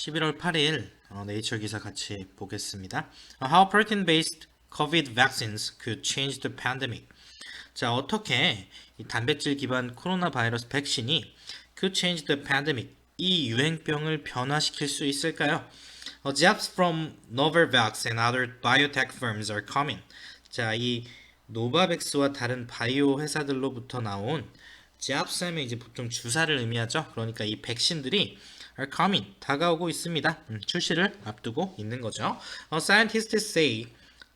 11월 8일 네이처 기사 같이 보겠습니다. How protein-based COVID vaccines could change the pandemic. 자, 어떻게 이 단백질 기반 코로나 바이러스 백신이 could change the pandemic, 이 유행병을 변화시킬 수 있을까요? Jabs from Novavax and other biotech firms are coming. 자, 이 노바백스와 다른 바이오 회사들로부터 나온 jabs 하면 이제 보통 주사를 의미하죠. 그러니까 이 백신들이 are coming, 다가오고 있습니다. 출시를 앞두고 있는 거죠. Scientists say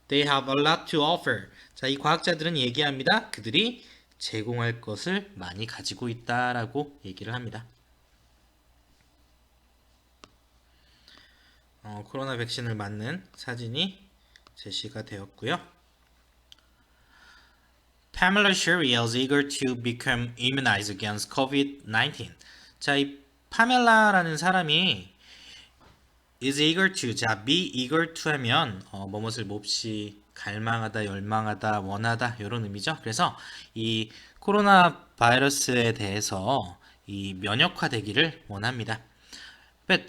they have a lot to offer. 자, 이 과학자들은 얘기합니다. 그들이 제공할 것을 많이 가지고 있다라고 얘기를 합니다. 코로나 백신을 맞는 사진이 제시가 되었고요. Pamela Sherry is eager to become immunized against COVID-19. 자, 이 파멜라라는 사람이 is eager to, 자, be eager to 하면 뭐뭇을 몹시 갈망하다, 열망하다, 원하다 이런 의미죠. 그래서 이 코로나 바이러스에 대해서 이 면역화되기를 원합니다.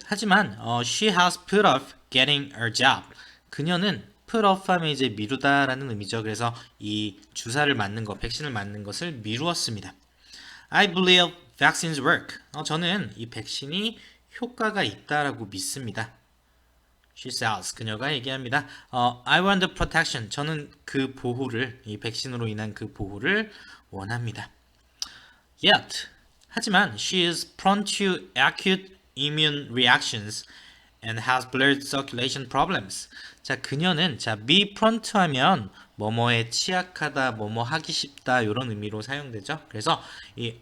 하지만 she has put off getting her job. 그녀는 put off 하면 이제 미루다라는 의미죠. 그래서 이 주사를 맞는 것, 백신을 맞는 것을 미루었습니다. I believe vaccines work. 저는 이 백신이 효과가 있다라고 믿습니다. She says, 그녀가 얘기합니다. I want the protection. 저는 그 보호를, 이 백신으로 인한 그 보호를 원합니다. Yet, 하지만 she is prone to acute immune reactions and has blood circulation problems. 자, 그녀는 be prone to 하면 뭐뭐에 취약하다, 뭐뭐 하기 쉽다 이런 의미로 사용되죠. 그래서 이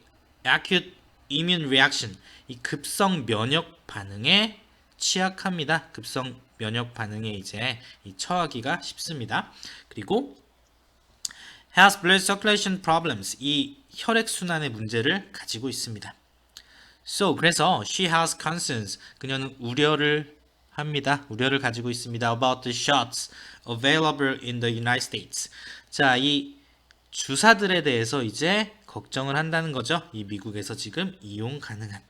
acute immune reaction, 이 급성 면역 반응에 취약합니다. 급성 면역 반응에 이제 처하기가 쉽습니다. 그리고 has blood circulation problems, 이 혈액 순환의 문제를 가지고 있습니다. So, 그래서 she has concerns, 그녀는 우려를 합니다. 우려를 가지고 있습니다. About the shots available in the United States. 자, 이 주사들에 대해서 이제 걱정을 한다는 거죠. 이 미국에서 지금 이용 가능한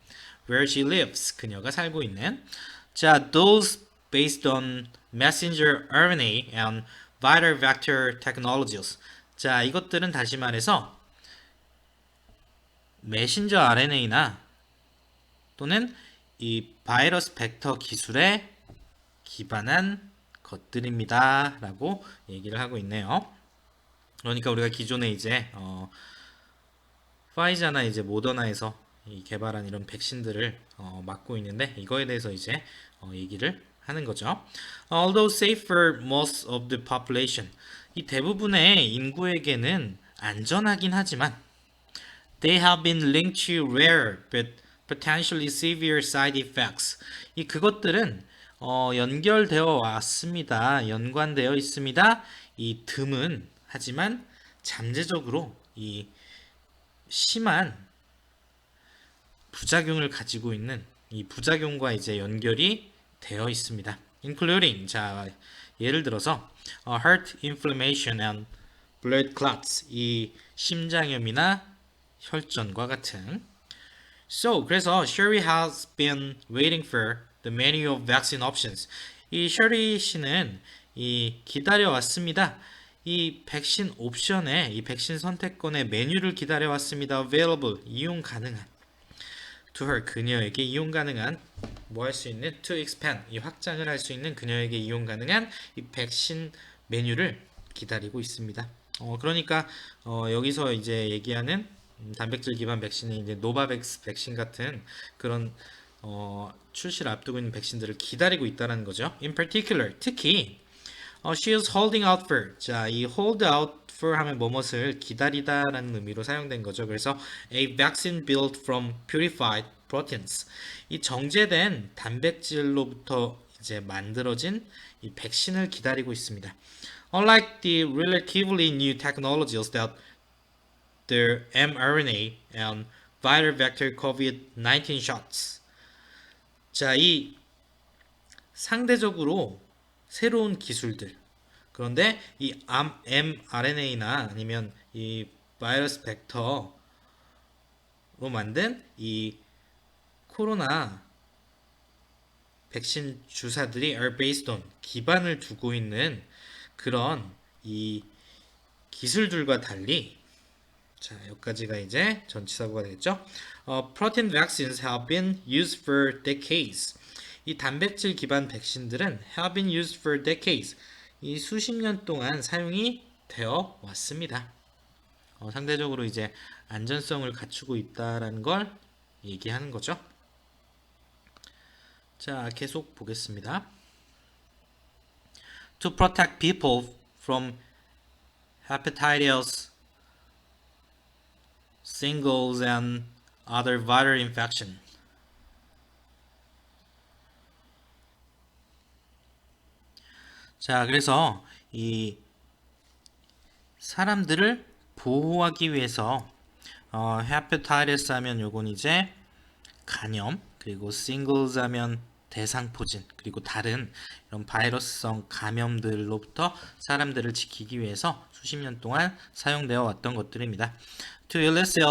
where she lives, 그녀가 살고 있는. 자, those based on messenger RNA and viral vector technologies. 자, 이것들은 다시 말해서 메신저 RNA나 또는 이 바이러스 벡터 기술에 기반한 것들입니다. 라고 얘기를 하고 있네요. 그러니까 우리가 기존에 이제 파이자나 이제 모더나에서 개발한 이런 백신들을 맞고 있는데 이거에 대해서 이제 얘기를 하는 거죠. Although safe for most of the population, 이 대부분의 인구에게는 안전하긴 하지만 they have been linked to rare but potentially severe side effects. 이 그것들은 연결되어 왔습니다. 연관되어 있습니다. 이 드문 하지만 잠재적으로 이 심한 부작용을 가지고 있는 이 부작용과 이제 연결이 되어 있습니다. including, 자, 예를 들어서 heart inflammation and blood clots, 이 심장염이나 혈전과 같은. So, 그래서 Sherry has been waiting for the menu of vaccine options. 이 Sherry 씨는 이 기다려왔습니다. 이 백신 옵션에, 이 백신 선택권의 메뉴를 기다려왔습니다. Available, 이용 가능한. To her, 그녀에게 이용 가능한, 뭐 할 수 있는, to expand, 이 확장을 할 수 있는 그녀에게 이용 가능한 이 백신 메뉴를 기다리고 있습니다. 그러니까 여기서 이제 얘기하는 단백질 기반 백신이 이제 노바백스 백신 같은 그런 출시를 앞두고 있는 백신들을 기다리고 있다는 거죠. In particular, 특히 she is holding out for. 자, 이 hold out for 하면 뭐뭇을 기다리다라는 의미로 사용된 거죠. 그래서 a vaccine built from purified proteins. 이 정제된 단백질로부터 이제 만들어진 이 백신을 기다리고 있습니다. Unlike the relatively new technologies that the mRNA and viral vector COVID-19 shots. 자, 이 상대적으로 새로운 기술들. 그런데 이 mRNA나 아니면 이 바이러스 벡터로 만든 이 코로나 백신 주사들이 are based on 기반을 두고 있는 그런 이 기술들과 달리 자, 여기까지가 이제 전치사구가 되겠죠. Protein vaccines have been used for decades. 이 단백질 기반 백신들은 have been used for decades. 이 수십 년 동안 사용이 되어 왔습니다. 상대적으로 이제 안전성을 갖추고 있다라는 걸 얘기하는 거죠. 자, 계속 보겠습니다. To protect people from hepatitis, shingles, and other viral infection. 자, 그래서 이 사람들을 보호하기 위해서 헤파타이티스 하면 요건 이제 간염, 그리고 shingles 하면 대상포진, 그리고 다른 이런 바이러스성 감염들로부터 사람들을 지키기 위해서 수십 년 동안 사용되어 왔던 것들입니다. To elicit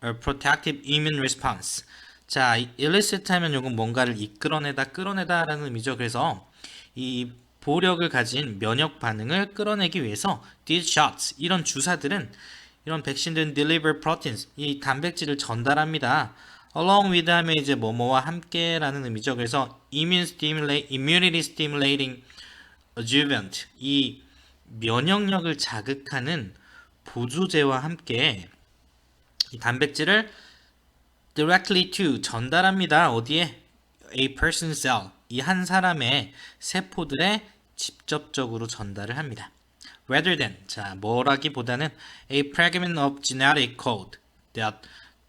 a protective immune response. 자, elicit 하면 요건 뭔가를 이끌어내다, 끌어내다 라는 의미죠. 그래서 이 보호력을 가진 면역 반응을 끌어내기 위해서 these shots, 이런 주사들은, 이런 백신들은 deliver proteins, 이 단백질을 전달합니다. along with 하면 이제 뭐뭐와 함께라는 의미죠. 그래서 immunity stimulating adjuvant, 이 면역력을 자극하는 보조제와 함께 이 단백질을 directly to 전달합니다. 어디에? A person cell, 이 한 사람의 세포들에 직접적으로 전달을 합니다. Rather than, 자, 뭐라기보다는 a fragment of genetic code that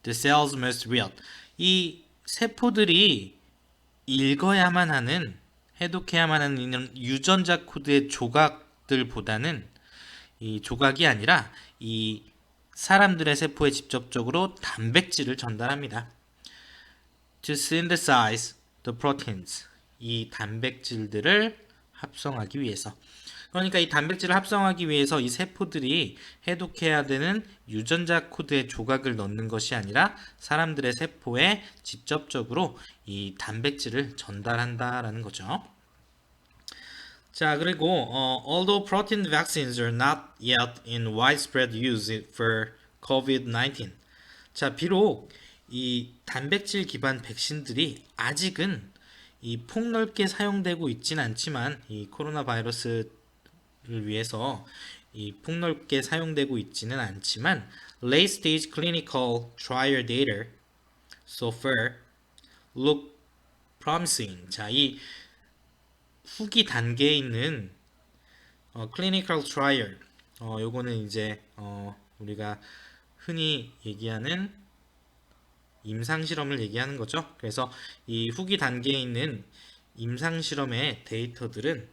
the cells must read. 이 세포들이 읽어야만 하는, 해독해야만 하는 이런 유전자 코드의 조각들보다는, 이 조각이 아니라 이 사람들의 세포에 직접적으로 단백질을 전달합니다. To synthesize the proteins, 이 단백질들을 합성하기 위해서. 그러니까 이 단백질을 합성하기 위해서 이 세포들이 해독해야 되는 유전자 코드의 조각을 넣는 것이 아니라 사람들의 세포에 직접적으로 이 단백질을 전달한다라는 거죠. 자, 그리고 although protein vaccines are not yet in widespread use for COVID-19. 자, 비록 이 단백질 기반 백신들이 아직은 이 폭넓게 사용되고 있지는 않지만, 이 코로나 바이러스를 위해서 이 폭넓게 사용되고 있지는 않지만, late stage clinical trial data so far look promising. 자, 이 후기 단계에 있는 clinical trial, 요거는 이제 우리가 흔히 얘기하는 임상 실험을 얘기하는 거죠. 그래서 이 후기 단계에 있는 임상 실험의 데이터들은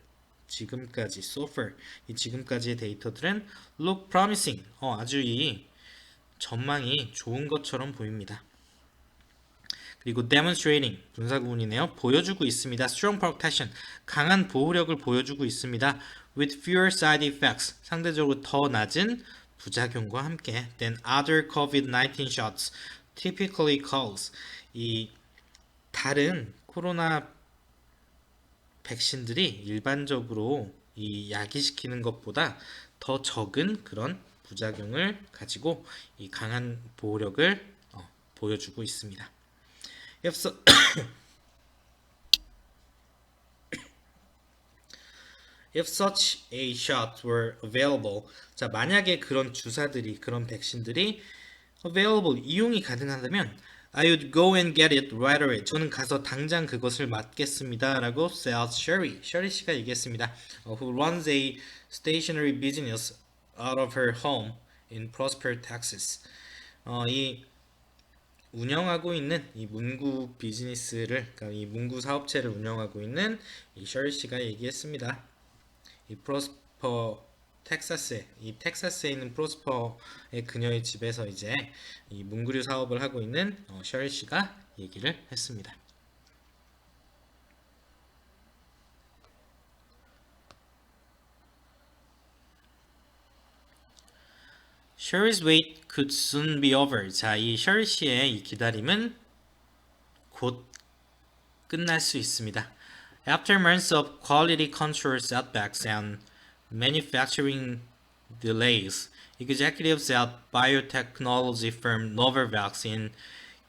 지금까지 so far, 이 지금까지의 데이터들은 look promising, 아주 이 전망이 좋은 것처럼 보입니다. 그리고 demonstrating, 분사구문이네요. 보여주고 있습니다. strong protection, 강한 보호력을 보여주고 있습니다. with fewer side effects, 상대적으로 더 낮은 부작용과 함께 than other COVID-19 shots typically cause, 이 다른 코로나 백신들이 일반적으로 이 야기시키는 것보다 더 적은 그런 부작용을 가지고 이 강한 보호력을 보여주고 있습니다. If such a shot were available, 자, 만약에 그런 주사들이, 그런 백신들이 available, 이용이 가능하다면 I would go and get it right away. 저는 가서 당장 그것을 맞겠습니다. 라고 said Sherry. Sherry 씨가 얘기했습니다. Who runs a stationery business out of her home in Prosper, Texas. 이 운영하고 있는 이 문구 비즈니스를, 그러니까 이 문구 사업체를 운영하고 있는 이 Sherry 씨가 얘기했습니다. 이 프로스퍼 이 텍사스에 있는 프로스퍼의 그녀의 집에서 이제 이 문구류 사업을 하고 있는 셔리 씨가 얘기를 했습니다. Sherry's wait could soon be over. 자, 이 셔리 씨의 이 기다림은 곧 끝날 수 있습니다. After months of quality control setbacks and manufacturing delays, executives at biotechnology firm Novavax in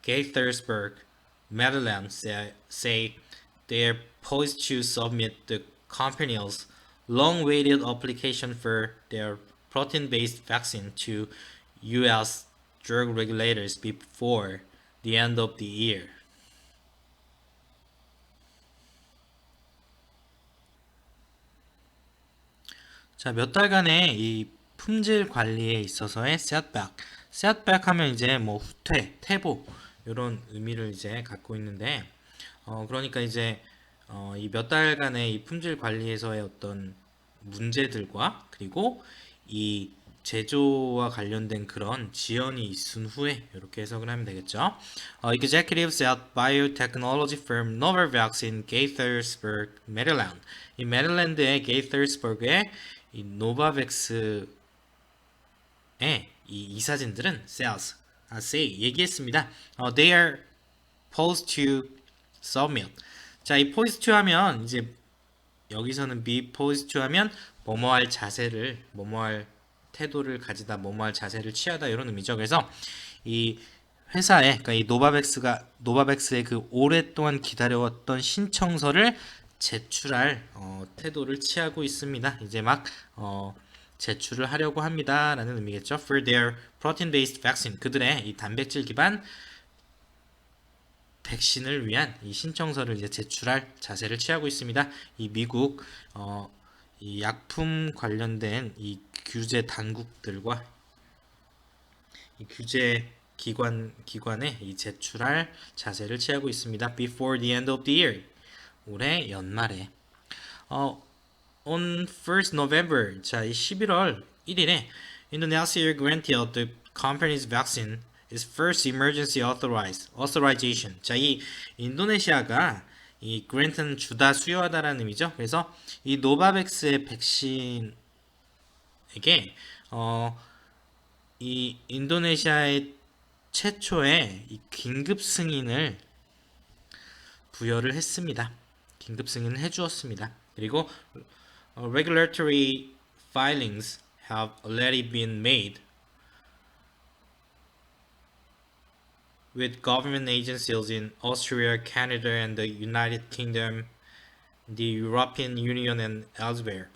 Gaithersburg, Maryland say they're poised to submit the company's long-awaited application for their protein-based vaccine to U.S. drug regulators before the end of the year. 자, 몇 달간의 이 품질 관리에 있어서의 setback 하면 이제 뭐 후퇴, 퇴보 이런 의미를 이제 갖고 있는데 그러니까 이제 이 몇 달간의 이 품질 관리에서의 어떤 문제들과 그리고 이 제조와 관련된 그런 지연이 있은 후에 이렇게 해석을 하면 되겠죠. Executives at biotechnology firm Novavax in Gaithersburg, Maryland. 이 메릴랜드의 게이서스버그의 이 노바백스의 이 이사진들은 say 얘기했습니다. They are posed to submit. 자, 이 posed to 하면 이제 여기서는 be posed to 하면 뭐뭐할 자세를 뭐뭐할 태도를 가지다 뭐뭐할 자세를 취하다 이런 의미죠. 그래서 이 회사에 그러니까 이 노바백스의 그 오랫동안 기다려왔던 신청서를 제출할 태도를 취하고 있습니다. 이제 막 제출을 하려고 합니다라는 의미겠죠. For their protein-based vaccine, 그들의 이 단백질 기반 백신을 위한 이 신청서를 이제 제출할 자세를 취하고 있습니다. 이 미국 이 약품 관련된 이 규제 당국들과 이 규제 기관에 이 제출할 자세를 취하고 있습니다. Before the end of the year. 올해 연말에 on 1st November 자, 이 11월 1일에 Indonesia granted the company's vaccine its first emergency authorization. 자, 이 인도네시아가 이 grant는 주다 수여하다라는 의미죠. 그래서 이 노바백스의 백신에게 이 인도네시아의 최초의 이 긴급 승인을 부여를 했습니다. 긴급 승인을 해주었습니다. 그리고 regulatory filings have already been made with government agencies in Austria, Canada, and the United Kingdom, the European Union, and elsewhere.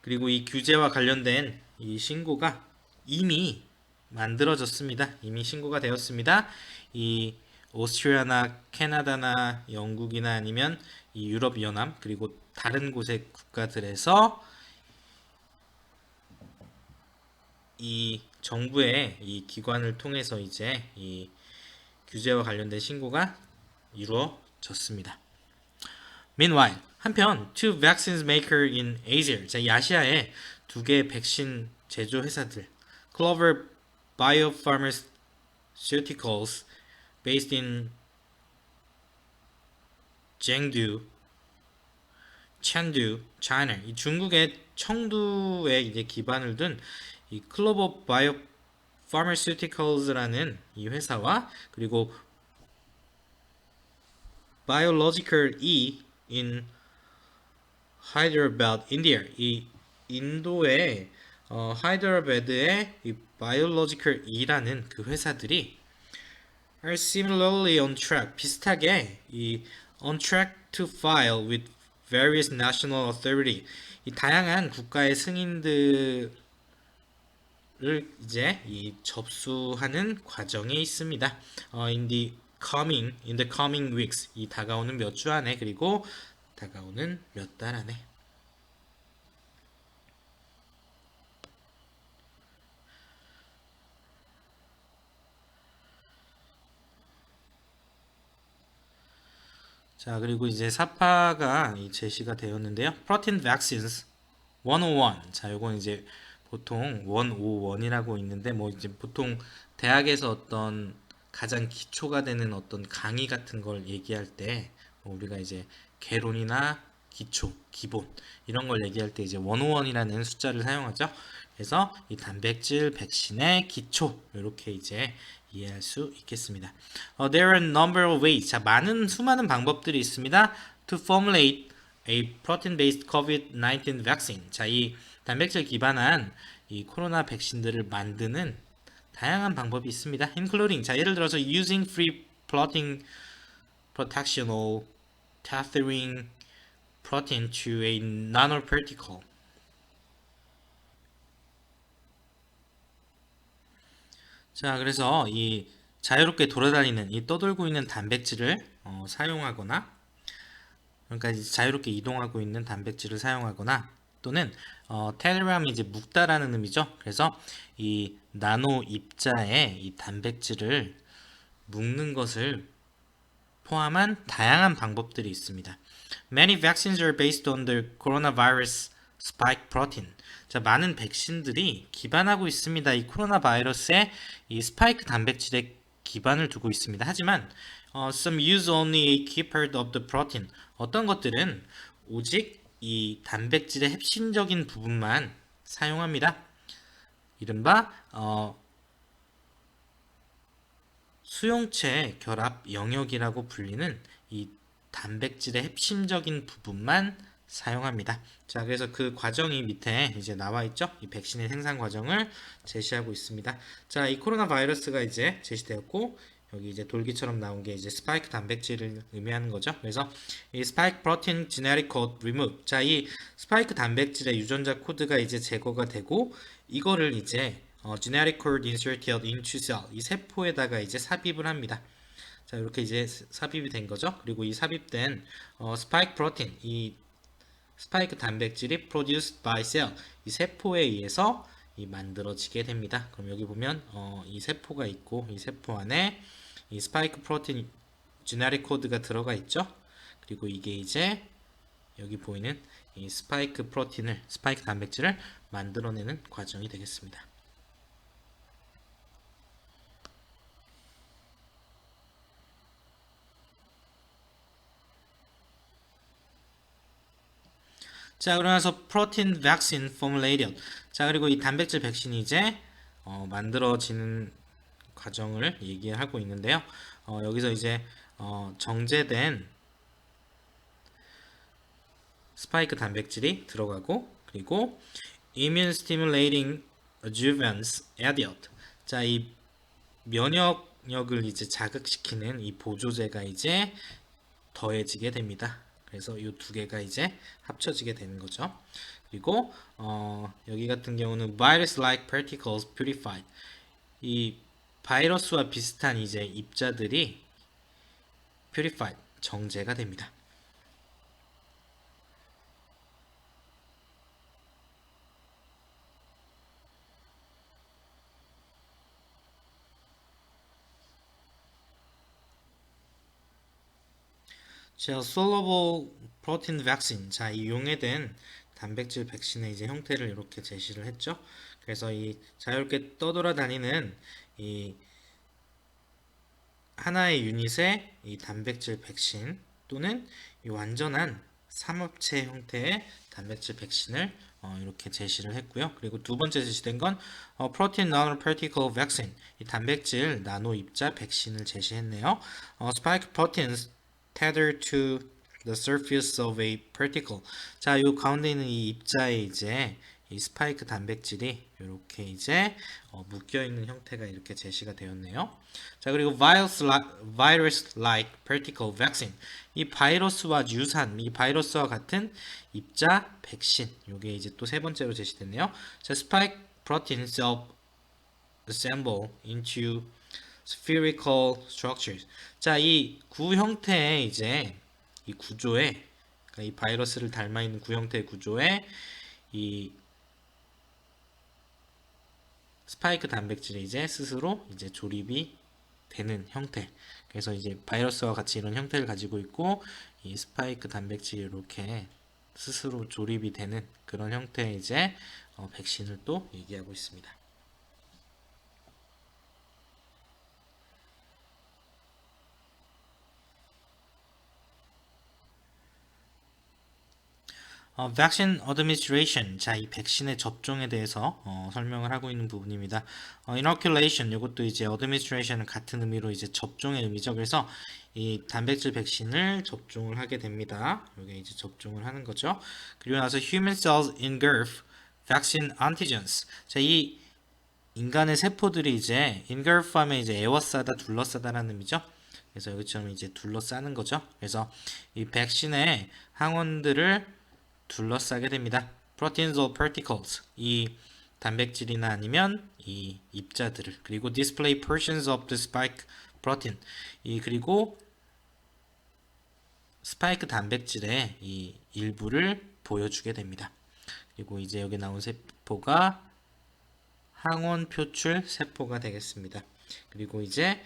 그리고 이 규제와 관련된 이 신고가 이미 만들어졌습니다. 이미 신고가 되었습니다. 이 오스트리아나 캐나다나 영국이나 아니면 이 유럽 연합 그리고 다른 곳의 국가들에서 이 정부의 이 기관을 통해서 이제 이 규제와 관련된 신고가 이루어졌습니다. Meanwhile, 한편 two vaccines maker in Asia, 자, 이 아시아의 두 개의 백신 제조 회사들, Clover Biopharmaceuticals, based in Chengdu, China. 이 중국의 청두에 이제 기반을 둔 이 클로버 바이오 파마슈티컬즈라는 이 회사와 그리고 Biological E in Hyderabad, India. 이 인도의 하이드라바드의 이 Biological E라는 그 회사들이 are similarly on track, 비슷하게 이 on track to file with various national authority, 이 다양한 국가의 승인들을 이제 이 접수하는 과정에 있습니다. in the coming weeks, 이 다가오는 몇 주 안에 그리고 다가오는 몇 달 안에. 자, 그리고 이제 사파가 제시가 되었는데요. Protein Vaccines 101. 자, 요건 이제 보통 101이라고 있는데 뭐 이제 보통 대학에서 어떤 가장 기초가 되는 어떤 강의 같은 걸 얘기할 때 우리가 이제 개론이나 기초, 기본 이런 걸 얘기할 때 이제 101이라는 숫자를 사용하죠. 그래서 이 단백질 백신의 기초 이렇게 이제 이해할 수 있겠습니다. There are a number of ways. 자, 수많은 방법들이 있습니다. To formulate a protein-based COVID-19 vaccine. 자, 이 단백질 기반한 이 코로나 백신들을 만드는 다양한 방법이 있습니다. Including, 자, 예를 들어서 using free floating protection or tethering protein to a nanoparticle. 자, 그래서 이 자유롭게 돌아다니는 이 떠돌고 있는 단백질을 사용하거나, 그러니까 이제 자유롭게 이동하고 있는 단백질을 사용하거나, 또는 테레람이 이제 묶다라는 의미죠. 그래서 이 나노 입자에 이 단백질을 묶는 것을 포함한 다양한 방법들이 있습니다. Many vaccines are based on the coronavirus spike protein. 자, 많은 백신들이 기반하고 있습니다. 이 코로나 바이러스의 이 스파이크 단백질에 기반을 두고 있습니다. 하지만 some use only a key part of the protein. 어떤 것들은 오직 이 단백질의 핵심적인 부분만 사용합니다. 이른바 수용체 결합 영역이라고 불리는 이 단백질의 핵심적인 부분만 사용합니다. 자, 그래서 그 과정이 밑에 이제 나와 있죠. 이 백신의 생산 과정을 제시하고 있습니다. 자, 이 코로나 바이러스가 이제 제시되었고, 여기 이제 돌기처럼 나온 게 이제 스파이크 단백질을 의미하는 거죠. 그래서 이 스파이크 프로틴 제네릭 코드 리무브. 자, 이 스파이크 단백질의 유전자 코드가 이제 제거가 되고, 이거를 이제 genetic code inserted into cell, 이 세포에다가 이제 삽입을 합니다. 자, 이렇게 이제 삽입이 된 거죠. 그리고 이 삽입된 스파이크 프로틴, 이 스파이크 단백질이 produced by cell, 이 세포에 의해서 이 만들어지게 됩니다. 그럼 여기 보면 이 세포가 있고, 이 세포 안에 이 스파이크 프로틴 genetic 코드가 들어가 있죠. 그리고 이게 이제 여기 보이는 이 스파이크 단백질을 만들어내는 과정이 되겠습니다. 자, 그러면서 프로틴 백신 formulated. 자, 그리고 이 단백질 백신이 이제 만들어지는 과정을 얘기하고 있는데요. 여기서 이제 정제된 스파이크 단백질이 들어가고, 그리고 immune stimulating adjuvants added. 자, 이 면역력을 이제 자극시키는 이 보조제가 이제 더해지게 됩니다. 그래서 이 두 개가 이제 합쳐지게 되는 거죠. 그리고 여기 같은 경우는 virus-like particles purified. 이 바이러스와 비슷한 이제 입자들이 purified, 정제가 됩니다. 자, soluble protein vaccine. 자, 이 용해된 단백질 백신의 이제 형태를 이렇게 제시를 했죠. 그래서 이 자유롭게 떠돌아다니는 이 하나의 유닛의 이 단백질 백신, 또는 이 완전한 삼합체 형태의 단백질 백신을 이렇게 제시를 했고요. 그리고 두 번째 제시된 건 protein nanoparticle vaccine, 이 단백질 나노 입자 백신을 제시했네요. spike proteins tethered to the surface of a particle. 자, 요 가운데 있는 이 입자에 이제 이 스파이크 단백질이 이렇게 이제 묶여 있는 형태가 이렇게 제시가 되었네요. 자, 그리고 virus-like particle vaccine. 이 바이러스와 유사한, 이 바이러스와 같은 입자 백신. 요게 이제 또 세 번째로 제시됐네요. 자, spike protein self-assemble into spherical structures. 자, 이 구 형태의 이제 이 구조에, 그러니까 이 바이러스를 닮아 있는 구 형태의 구조에 이 스파이크 단백질이 이제 스스로 이제 조립이 되는 형태. 그래서 이제 바이러스와 같이 이런 형태를 가지고 있고, 이 스파이크 단백질이 이렇게 스스로 조립이 되는 그런 형태의 이제 백신을 또 얘기하고 있습니다. Vaccine administration. 자, 이 백신의 접종에 대해서 설명을 하고 있는 부분입니다. inoculation. 이것도 이제 administration은 같은 의미로 이제 접종의 의미죠. 그래서 이 단백질 백신을 접종을 하게 됩니다. 이게 이제 접종을 하는 거죠. 그리고 나서 human cells engulf vaccine antigens. 자, 이 인간의 세포들이 이제 engulf 하면 이제 에워싸다, 둘러싸다라는 의미죠. 그래서 여기처럼 이제 둘러싸는 거죠. 그래서 이 백신의 항원들을 둘러싸게 됩니다. Proteins or particles. 이 단백질이나 아니면 이 입자들을. 그리고 display portions of the spike protein. 이 그리고 스파이크 단백질의 이 일부를 보여주게 됩니다. 그리고 이제 여기 나온 세포가 항원 표출 세포가 되겠습니다. 그리고 이제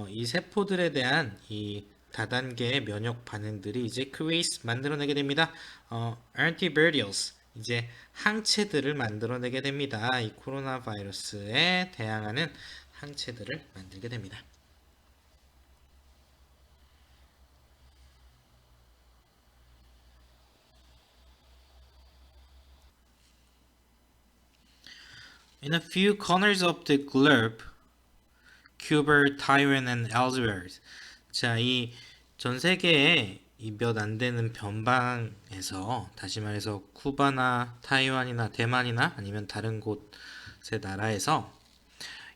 이 세포들에 대한 이 다단계의 면역 반응들이 이제 create 만들어내게 됩니다. antibodies 이제 항체들을 만들어내게 됩니다. 이 코로나 바이러스에 대항하는 항체들을 만들게 됩니다. In a few corners of the globe, Cuba, Taiwan, and elsewhere. 자, 이 전 세계의 이 몇 안 되는 변방에서 다시 말해서 쿠바나 타이완이나 대만이나 아니면 다른 곳의 나라에서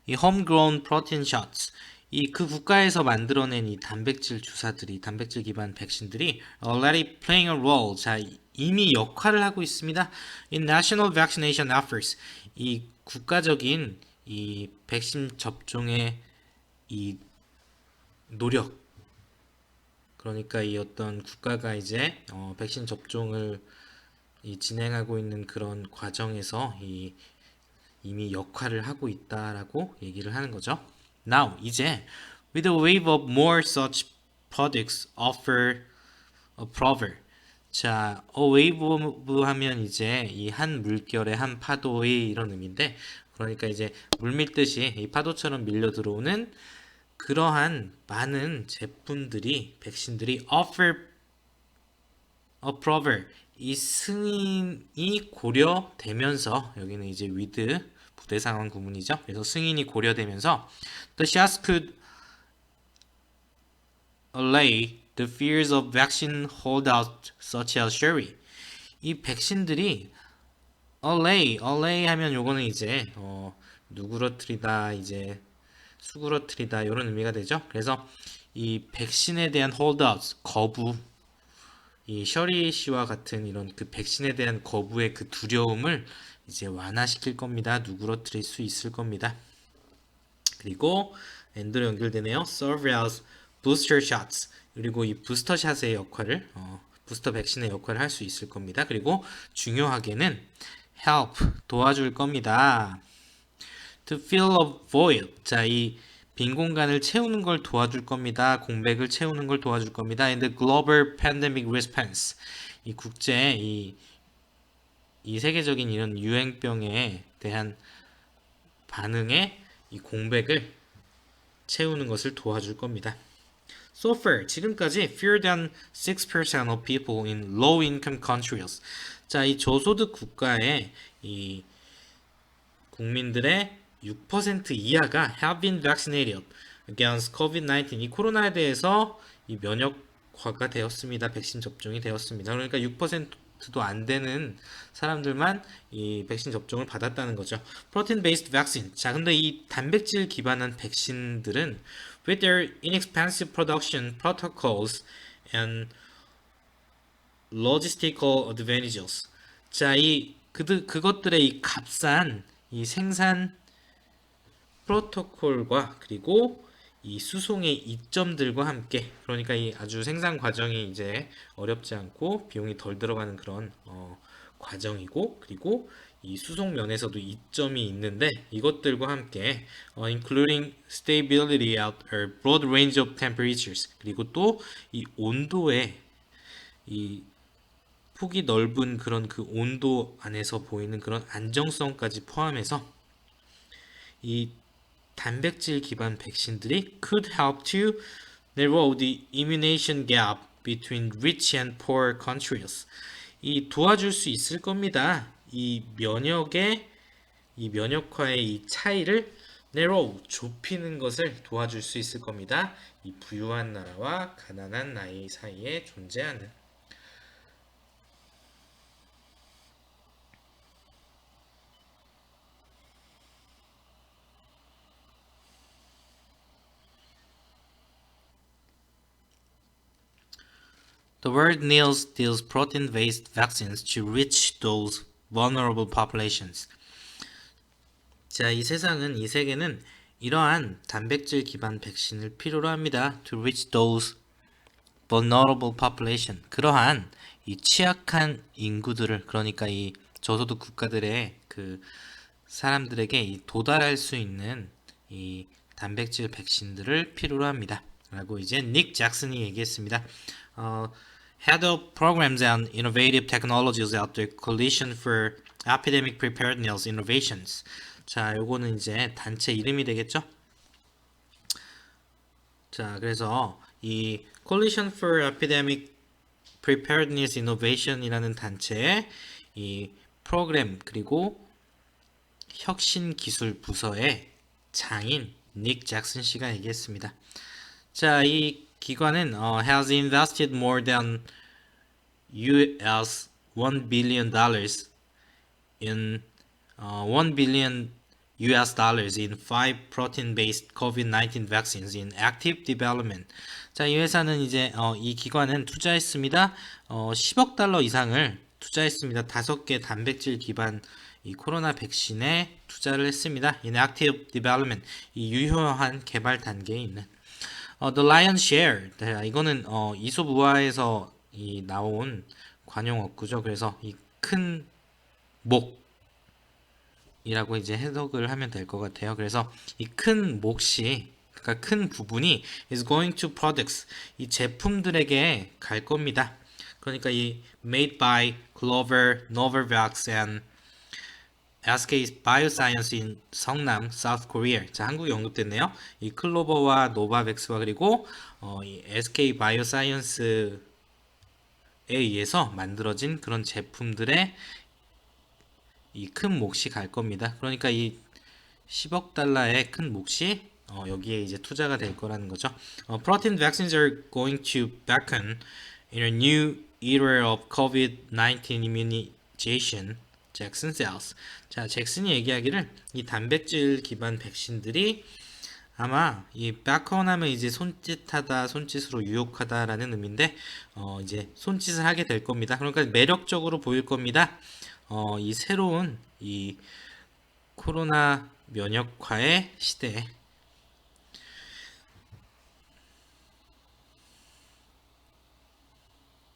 이 homegrown protein shots 이 그 국가에서 만들어낸 이 단백질 주사들이 단백질 기반 백신들이 already playing a role. 자, 이미 역할을 하고 있습니다. In national vaccination efforts 이 국가적인 이 백신 접종의 이 노력 그러니까 이 어떤 국가가 이제 백신 접종을 진행하고 있는 그런 과정에서 이미 역할을 하고 있다라고 얘기를 하는 거죠. Now 이제 with a wave of more such products offer approval. 자, wave 하면 이제 이 한 물결의 한 파도의 이런 의미인데 그러니까 이제 물 밀듯이 이 파도처럼 밀려 들어오는 그러한 많은 제품들이 백신들이 offer approval 이 승인이 고려되면서 여기는 이제 with 부대 상황 구문이죠. 그래서 승인이 고려되면서 the shots could allay the fears of vaccine holdouts such as Sherry. 이 백신들이 allay 하면 요거는 이제 누그러뜨리다 이제 수그러뜨리다 이런 의미가 되죠. 그래서 이 백신에 대한 holdouts 거부 이 셔리 씨와 같은 이런 그 백신에 대한 거부의 그 두려움을 이제 완화시킬 겁니다. 누그러뜨릴 수 있을 겁니다. 그리고 엔드로 연결되네요. serve as booster shots 그리고 이 부스터샷의 역할을 부스터 백신의 역할을 할 수 있을 겁니다. 그리고 중요하게는 help 도와줄 겁니다. to fill a void 자, 이 빈 공간을 채우는 걸 도와줄 겁니다. 공백을 채우는 걸 도와줄 겁니다. In the global pandemic response 이 국제 이 세계적인 이런 유행병에 대한 반응에 이 공백을 채우는 것을 도와줄 겁니다. So far, 지금까지 fewer than 6% of people in low-income countries. 자, 이 저소득 국가의 이 국민들의 6% 이하가 have been vaccinated against COVID-19. 이 코로나에 대해서 이 면역화가 되었습니다. 백신 접종이 되었습니다. 그러니까 6%도 안 되는 사람들만 이 백신 접종을 받았다는 거죠. Protein based vaccine. 자, 근데 이 단백질 기반한 백신들은 with their inexpensive production protocols and logistical advantages. 자, 그것들의 이 값싼 이 생산 프로토콜과 그리고 이 수송의 이점들과 함께 그러니까 이 아주 생산 과정이 이제 어렵지 않고 비용이 덜 들어가는 그런 과정이고 그리고 이 수송 면에서도 이점이 있는데 이것들과 함께 including stability at a broad range of temperatures 그리고 또 이 온도에 이 폭이 넓은 그런 그 온도 안에서 보이는 그런 안정성까지 포함해서 이 단백질 기반 백신들이 could help to narrow the immunization gap between rich and poor countries. 이 도와줄 수 있을 겁니다. 이 면역화의 이 차이를 narrow, 좁히는 것을 도와줄 수 있을 겁니다. 이 부유한 나라와 가난한 나라 사이에 존재하는. The world deals protein-based vaccines to reach those vulnerable populations. 자, 이 세계는 이러한 단백질 기반 백신을 필요로 합니다. To reach those vulnerable population. 그러한 이 취약한 인구들을, 그러니까 이 저소득 국가들의 그 사람들에게 이 도달할 수 있는 이 단백질 백신들을 필요로 합니다. 라고 이제 닉 잭슨이 얘기했습니다. Head of Programs and Innovative Technologies at the Coalition for Epidemic Preparedness Innovations. 자, 요거는 이제 단체 이름이 되겠죠? 자, 그래서 이 Coalition for Epidemic Preparedness Innovation이라는 단체의 이 프로그램 그리고 혁신 기술 부서의 장인 닉 잭슨 씨가 얘기했습니다. 자, 이 기관은 has invested more than US $1 billion in $1 billion US dollars in 5 protein-based COVID-19 vaccines in active development. 자, 이 회사는 이제 이 기관은 투자했습니다. 10억 달러 이상을 투자했습니다. 5개 단백질 기반 이 코로나 백신에 투자를 했습니다. In active development, 이 유효한 개발 단계에 있는. The Lion's Share, 이거는 이솝우화에서 이 나온 관용어구죠. 그래서 이 큰 목이라고 이제 해석을 하면 될 것 같아요. 그래서 이 큰 몫이, 그러니까 큰 부분이 is going to products, 이 제품들에게 갈 겁니다. 그러니까 이 made by Clover, Novavax and SK Bioscience in 성남, South Korea. 자, 한국에 언급됐네요. 이 클로버와 노바백스와 그리고 이 SK 바이오사이언스에 의해서 만들어진 그런 제품들의 이 큰 몫이 갈 겁니다. 그러니까 이 10억 달러의 큰 몫이 여기에 이제 투자가 될 거라는 거죠. Protein vaccines are going to beckon in a new era of COVID-19 immunization. 잭슨 셀스. 자, 잭슨이 얘기하기를 이 단백질 기반 백신들이 아마 이 beckon 하면 이제 손짓하다, 손짓으로 유혹하다라는 의미인데 이제 손짓을 하게 될 겁니다. 그러니까 매력적으로 보일 겁니다. 이 새로운 이 코로나 면역화의 시대에